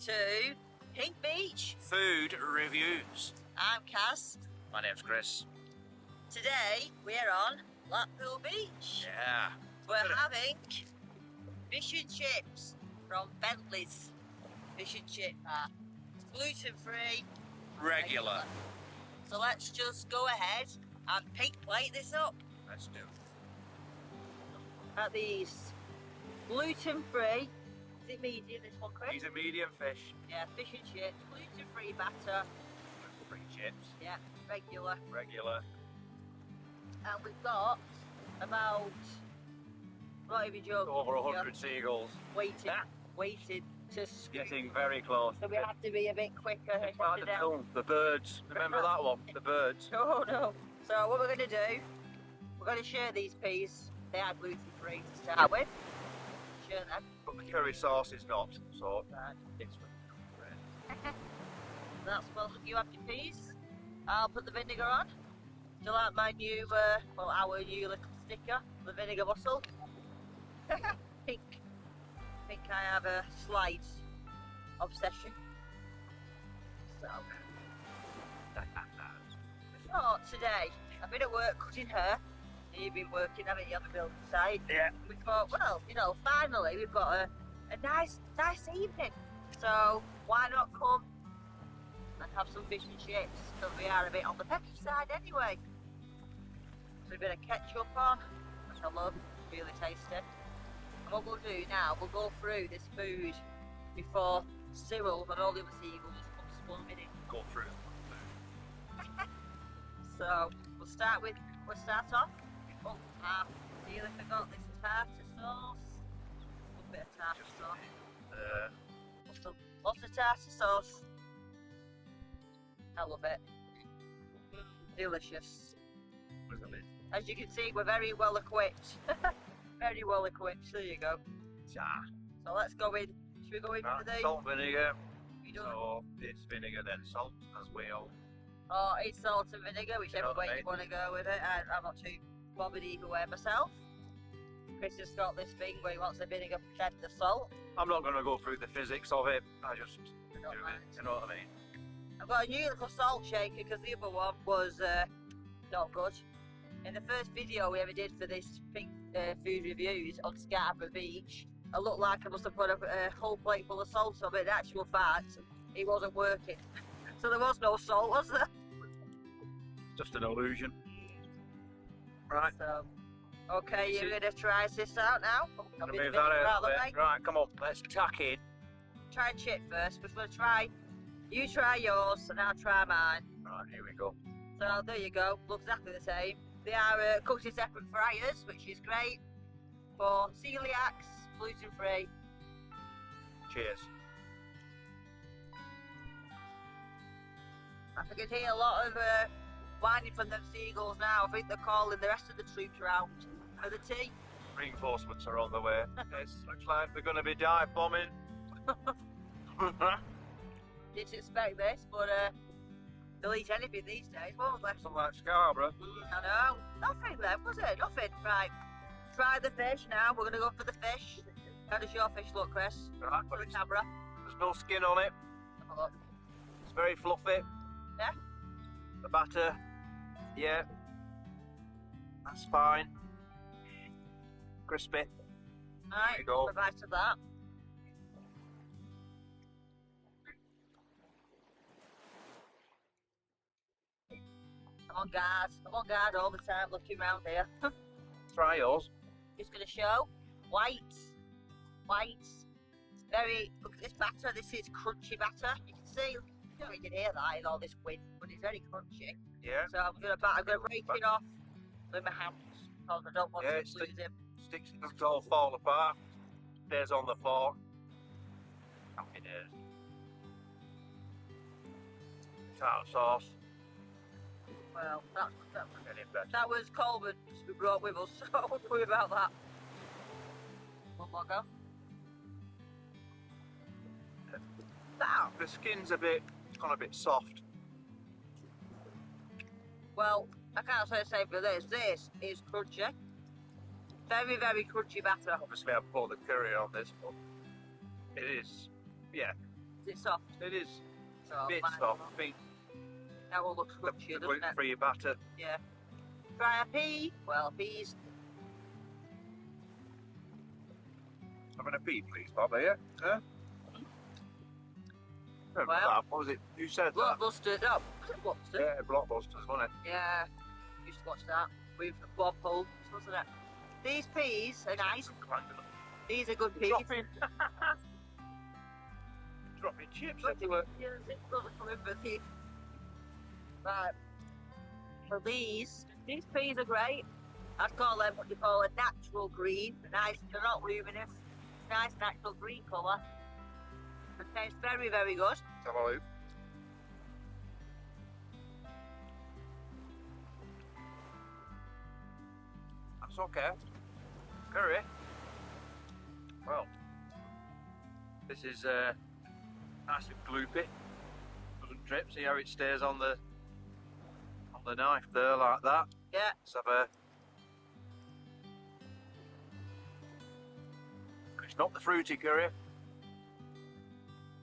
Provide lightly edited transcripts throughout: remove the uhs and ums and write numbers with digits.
to Pink Beach Food Reviews. I'm Kaz. My name's Chris. Today we're on Blackpool Beach. Yeah. We're having fish and chips from Bentley's Fish and Chip Bar. Gluten-free. Regular. So let's just go ahead and pink plate this up. Let's do it. At these gluten-free. Is it medium, this one, Chris? These are medium fish. Yeah, fish and chips, gluten-free batter. Free chips. Yeah, regular. Regular. And we've got about, not even joking, Over 100 seagulls. waiting to Getting very close. So we have to be a bit quicker. It's like the film, The Birds. Remember that one? The Birds. Oh no. So what we're going to do, we're going to share these peas. They are gluten-free to start with. Share them. But the curry sauce is not, so Right. it's That's, well, you have your peas. I'll put the vinegar on. Do you like my new, our new little sticker, the vinegar bottle? Pink. I think I have a slight obsession. So, today, I've been at work cutting hair. You've been working, haven't you, on the building site? Yeah. We thought, well, you know, finally we've got a nice evening. So why not come and have some fish and chips? Because we are a bit on the peppy side anyway. So a bit of ketchup on, which I love, really tasty. And what we'll do now, we'll go through this food before Cyril and all the other seagulls come swarming in. Go through. So we'll start off. Oh, nearly forgot this is tartar sauce. A bit of tartar sauce. Lots of tartar sauce. I love it. Delicious. As you can see, we're very well equipped. Very well equipped. There you go. Yeah. So let's go in. Should we go in for the salt, vinegar. You don't- So it's vinegar then salt, as we all. Or it's salt and vinegar, whichever You know what way I you want to go with it. I'm not too bothered either way myself. Chris has got this thing where he wants the vinegar and the salt. I'm not going to go through the physics of it. I just do don't it. mind. You know what I mean? I've got a new little salt shaker because the other one was not good. In the first video we ever did for this pink food reviews on Scarborough Beach, I looked like I must have put a whole plate full of salt on it. In actual fact, it wasn't working. So there was no salt, was there? Just an illusion. Right. So, okay, you're going to try this out now? I'm going to move that out of the way. Right, come on, let's tack in. Try a chip first. We're going to try. You try yours and I'll try mine. Right, here we go. So there you go. Look exactly the same. They are cooked in separate fryers, which is great for celiacs, gluten-free. Cheers. I can hear a lot of whining from them seagulls now. I think they're calling the rest of the troops round for the tea. Reinforcements are on the way. It looks like we're going to be dive bombing. Didn't expect this, but they'll eat anything these days, won't they? Something like Scarborough. I know. Nothing then, was it? Nothing. Right. Try the fish now. We're going to go for the fish. How does your fish look, Chris? Right, For the camera. there's no skin on it. Have a look. It's very fluffy. Yeah? The batter, yeah. That's fine. Crispy. Right, you go. have a bite of that. I'm on guard all the time looking round here. Try yours. Just going to show whites. Very, look at this batter. This is crunchy batter. You can see, you don't really hear that in all this wind, but it's very crunchy. Yeah. So I'm going to break it off with my hands because I don't want to lose him. Sticks and it's all fall apart. Stays on the floor. Happy days. Tartar sauce. Well, Getting better. that was Coleman we brought with us, so I won't worry about that. One more go. Wow. The skin's gone a bit soft. Well, I can't say the same for this. This is crunchy. Very, very crunchy batter. Obviously, I put the curry on this, but it is, yeah, Is it soft? It is So a bit mine soft. will- I think That will look the crunchy, doesn't it? gluten-free batter. Yeah. Try a pea. Well, peas. Having a pea, please, Bob, are you? Huh? Well- What was it? You said that? Blockbuster. No, Blockbuster. Yeah, Blockbusters, wasn't it? Yeah. Used to watch that with Bob Holt, wasn't it? These peas are nice. These are good peas. Dropping. Dropping chips everywhere. Yeah, it's lovely coming with you. Right. For these peas are great. I'd call them what you call a natural green. Nice, they're not luminous. It's nice natural green colour. It tastes very, very good. Have a look. That's okay. Curry. Well, this is nice and gloopy. Doesn't drip. See how it stays on the knife there like that. Yeah. Let's have a. It's not the fruity curry.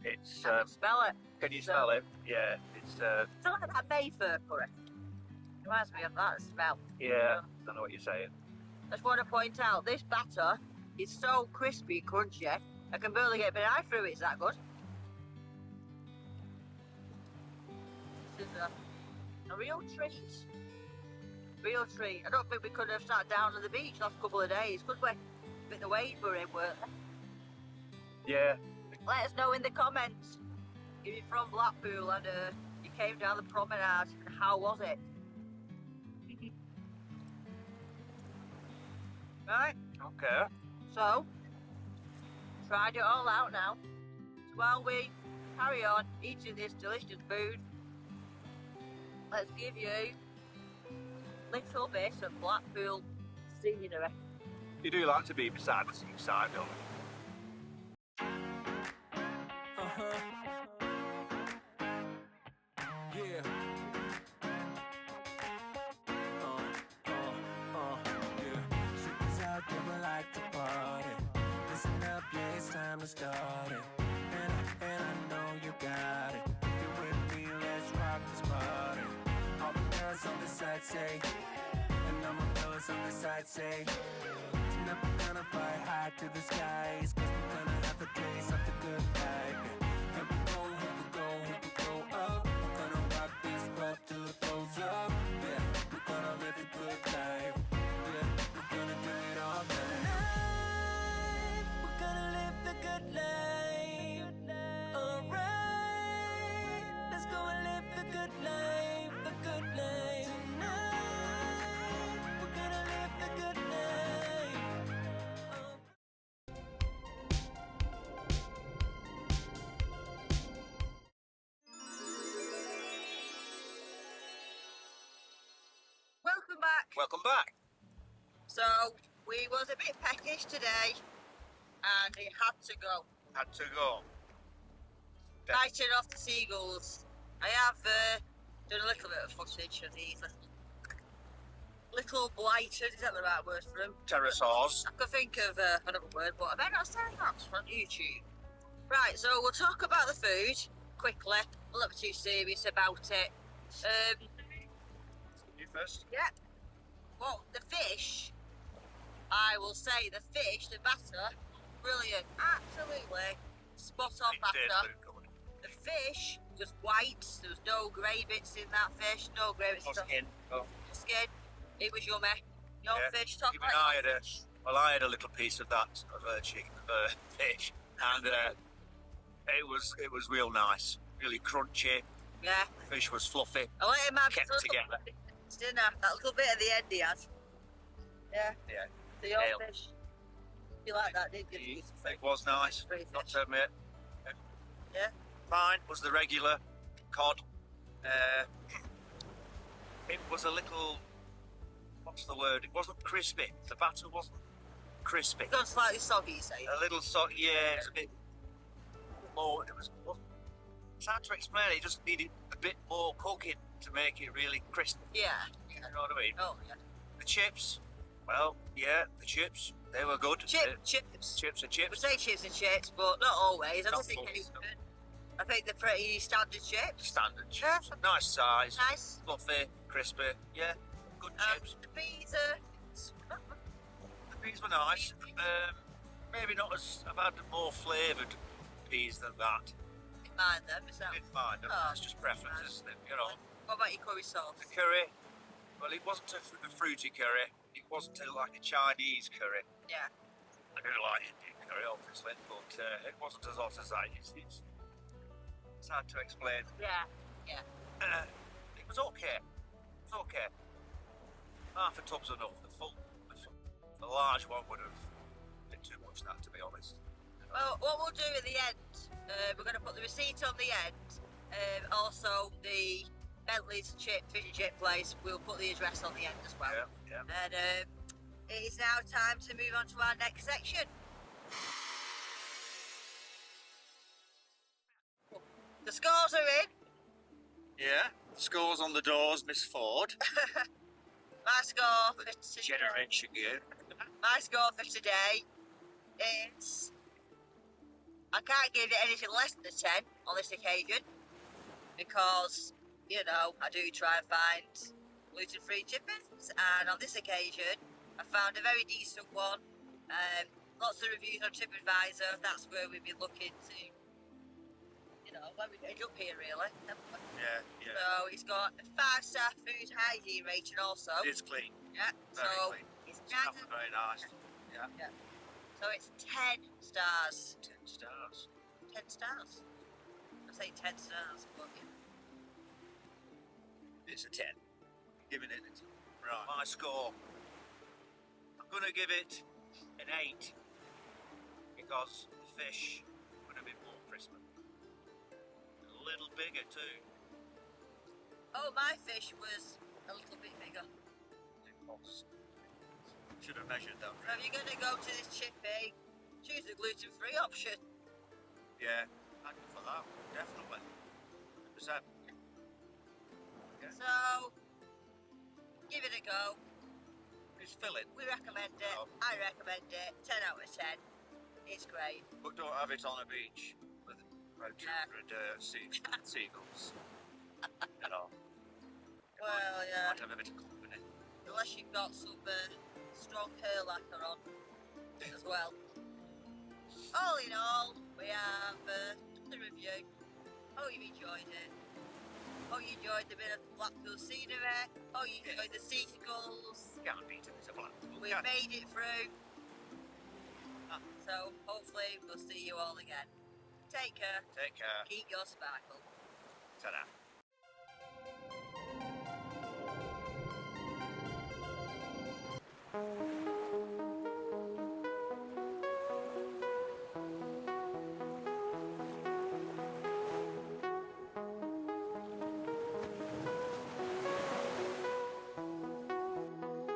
It's. I can smell it. Can you smell it? Yeah. It's. It's like that Mayfair curry. Reminds me of that smell. Yeah. I know what you're saying. I just want to point out this batter is so crispy and crunchy. I can barely get a knife through it. It's that good. This is a real treat. Real treat. I don't think we could have sat down on the beach last couple of days, could we? With the wave we're in, weren't we? Yeah. Let us know in the comments if you're from Blackpool and you came down the promenade. And how was it? Right. Okay. So, tried it all out now. So while we carry on eating this delicious food, let's give you a little bit of Blackpool scenery. You do like to be beside the seaside, don't you? Yeah. Yeah. Shit out there, we like to party. Listen up, yeah, it's time to start it. And I know you got it. You with me, let's rock this party. All the girls on this side say, and all my fellas on this side say, tonight we're gonna fly high to the skies, 'cause we're gonna have a taste of the good life. Here we go, here we go, here we go up. We're gonna rock this club till it goes up. Yeah, we're gonna live a good life. Yeah, we're gonna do it all night. Tonight, we're gonna live the good life. Alright, let's go and live the good life, the good life. Tonight, we're gonna live the good life. Welcome back. Welcome back. So, we was a bit peckish today and it had to go. Had to go. Biting off the Seagulls. I have done a little bit of footage of these little blighters, is that the right word for them? Pterosaurs. I could think of another word, but I better not say that on YouTube. Right, so we'll talk about the food quickly. We'll not be too serious about it. You first. Yeah. Well, the fish, I will say the fish, the batter, brilliant. Absolutely spot on It did batter. look good. The fish was white. There was no grey bits in that fish. No grey bits. No skin. Oh. Skin. It was yummy. Your Yeah. fish, top Even like I your had a, fish. well, I had a little piece of that chicken, fish, and it was real nice, really crunchy. Yeah. The fish was fluffy, I let him have kept his little together. dinner. That little bit at the end he had. Yeah. Yeah, The old Ale. fish. You like that, didn't you? it was nice. Free Not fish. to admit. Yeah. Mine was the regular cod. It was a little. What's the word? It wasn't crispy. The batter wasn't crispy. It's gone slightly soggy, you say. A little yeah, it's a bit more. It's hard to explain. It just needed a bit more cooking to make it really crisp. Yeah. You know what I mean? Oh, yeah. The chips, well, yeah, the chips, they were good. Chips. Chips and We chips. say chips and chips, but not always. I Not just think always, anyone. no. I think they're pretty standard chips. Standard chips. Nice size. Nice. Fluffy, crispy. Yeah, good chips. The peas are... The peas were nice. Maybe not as... I've had more flavoured peas than that. Didn't mind them, is that? Didn't mind them. Oh, It's just preference, isn't it? You know. What about your curry sauce? The curry, well, it wasn't a fruity curry. It wasn't like a Chinese curry. Yeah. I do like Indian curry, obviously, but it wasn't as hot as that. It's hard to explain. Yeah. It was okay. It was okay. Half a tub's enough. The large one would have been too much, that, to be honest. Well, what we'll do at the end, we're going to put the receipt on the end. Also, the Bentley's fish and chip place, we'll put the address on the end as well. Yeah. And it is now time to move on to our next section. The scores are in. Yeah. Scores on the doors, Miss Ford. My score for today, Generation game. my score for today is... I can't give it anything less than a 10 on this occasion because, you know, I do try and find gluten-free chippings, and on this occasion I found a very decent one. Lots of reviews on TripAdvisor. That's where we've been looking to, you know, where we ended up here really. Yeah. So it's got a 5-star food hygiene rating also. It's clean. Yeah. Very So clean. it's Very nice. Yeah. So it's 10 stars. 10 stars. 10 stars. I say 10 stars. But yeah. It's a 10. Giving it a 10. Right. My score. I'm going to give it an 8 because the fish would have been more crisper. A little bigger too. Oh, my fish was a little bit bigger. It was. Should have measured that. So if you're going to go to this chippy, choose the gluten-free option. Yeah. Thank you for that. Definitely. 100%. Yeah. So, give it a go. It's filling. We recommend it. Oh. I recommend it. 10 out of 10. It's great. But don't have it on a beach with about 200 seagulls. You know. Well, yeah. Might have a bit of company. Unless you've got some strong hair lacquer on as well. All in all, we have the review. Hope you enjoyed it. Hope you enjoyed the bit of Blackpool scenery. Hope you enjoyed the Seagulls. Can't beat it. It's a Blackpool. We've made it through. So hopefully we'll see you all again. Take care. Take care. Keep your sparkle. Ta-da. Thank